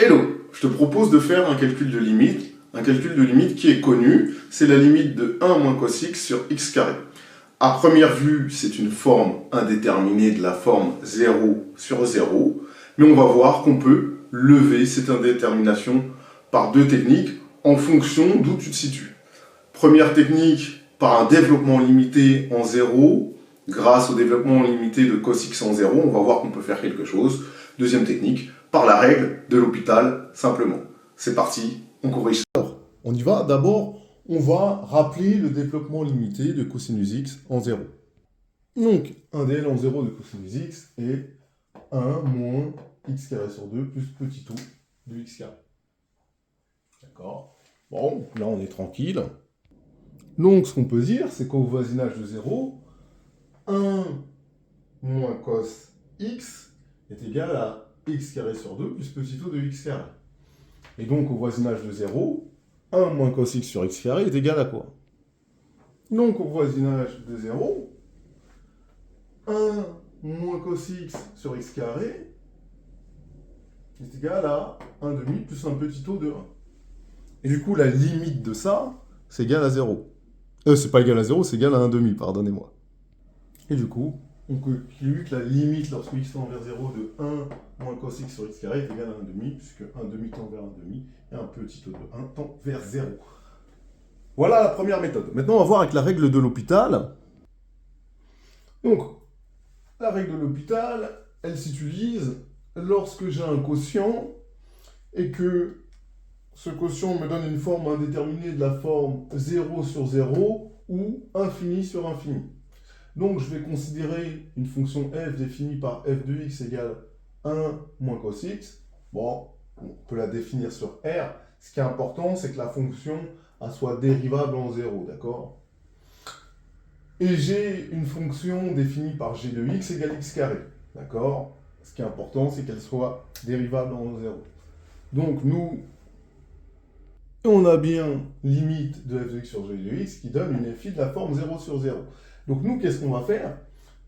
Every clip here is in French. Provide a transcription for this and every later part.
Hello, je te propose de faire un calcul de limite qui est connu, c'est la limite de 1 moins cos x sur x carré. À première vue, c'est une forme indéterminée de la forme 0 sur 0, mais on va voir qu'on peut lever cette indétermination par deux techniques en fonction d'où tu te situes. Première technique, par un développement limité en 0, grâce au développement limité de cos x en 0, on va voir qu'on peut faire quelque chose. Deuxième technique, par la règle de l'hôpital, simplement. C'est parti, on corrige. Alors, on y va. D'abord, on va rappeler le développement limité de cosinus x en 0. Donc, 1 dl en 0 de cosinus x est 1 moins x carré sur 2 plus petit o de x carré. D'accord. Bon, là on est tranquille. Donc, ce qu'on peut dire, c'est qu'au voisinage de 0, 1 moins cos x est égal à x carré sur 2 plus petit o de x carré. Et donc, au voisinage de 0, 1 moins cos x sur x carré est égal à quoi? Donc, au voisinage de 0, 1 moins cos x sur x carré est égal à 1 demi plus un petit o de 1. Et du coup, la limite de ça, c'est égal à 0. C'est pas égal à 0, c'est égal à 1 demi, pardonnez-moi. Et du coup, on conclut que la limite lorsque x tend vers 0 de 1 moins cos x sur x carré est égal à 1 demi, puisque 1 demi tend vers 1 demi, et un petit o de 1 tend vers 0. Voilà la première méthode. Maintenant, on va voir avec la règle de l'hôpital. Donc, la règle de l'hôpital, elle s'utilise lorsque j'ai un quotient et que ce quotient me donne une forme indéterminée de la forme 0 sur 0 ou infini sur infini. Donc, je vais considérer une fonction f définie par f de x égale 1 moins cos x. Bon, on peut la définir sur R. Ce qui est important, c'est que la fonction soit dérivable en 0, d'accord? Et j'ai une fonction définie par g de x égale x carré, d'accord? Ce qui est important, c'est qu'elle soit dérivable en 0. Donc, nous, on a bien limite de f de x sur g de x qui donne une fi de la forme 0 sur 0. Donc, nous, qu'est-ce qu'on va faire?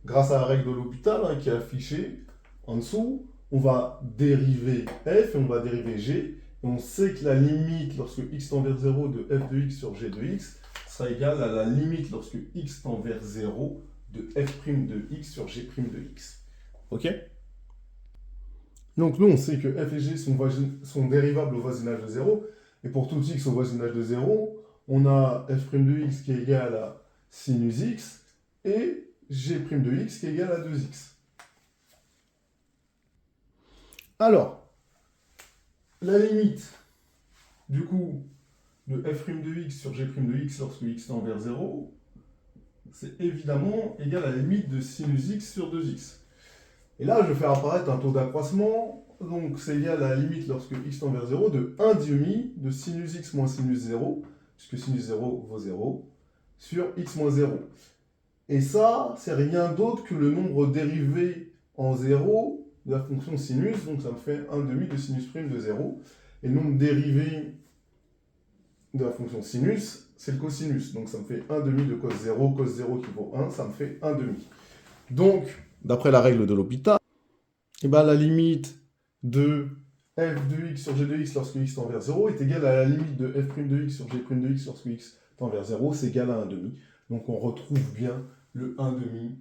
Grâce à la règle de l'hôpital qui est affichée en dessous, on va dériver f et on va dériver g. Et on sait que la limite lorsque x tend vers 0 de f de x sur g de x sera égale à la limite lorsque x tend vers 0 de f' de x sur g' de x. Ok? Donc nous, on sait que f et g sont dérivables au voisinage de 0. Et pour tout x au voisinage de 0, on a f' de x qui est égal à sinus x et g' de x qui est égal à 2x. Alors, la limite, du coup, de f' de x sur g' de x lorsque x tend vers 0, c'est évidemment égal à la limite de sinus x sur 2x. Et là, je vais faire apparaître un taux d'accroissement, donc c'est égal à la limite lorsque x tend vers 0 de 1 demi de sinus x moins sinus 0, puisque sinus 0 vaut 0, sur x moins 0. Et ça, c'est rien d'autre que le nombre dérivé en 0 de la fonction sinus, donc ça me fait 1 demi de sinus prime de 0. Et le nombre dérivé de la fonction sinus, c'est le cosinus. Donc ça me fait 1 demi de cos 0 qui vaut 1, ça me fait 1 demi. Donc, d'après la règle de l'hôpital, la limite de f de x sur g de x lorsque x tend vers 0 est égale à la limite de f' de x sur g' de x lorsque x tend vers 0, c'est égal à 1 demi. Donc on retrouve bien le 1 demi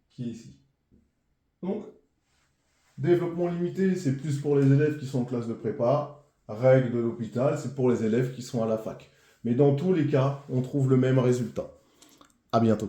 qui est ici. Donc, développement limité, c'est plus pour les élèves qui sont en classe de prépa. Règle de l'hôpital, c'est pour les élèves qui sont à la fac. Mais dans tous les cas, on trouve le même résultat. À bientôt.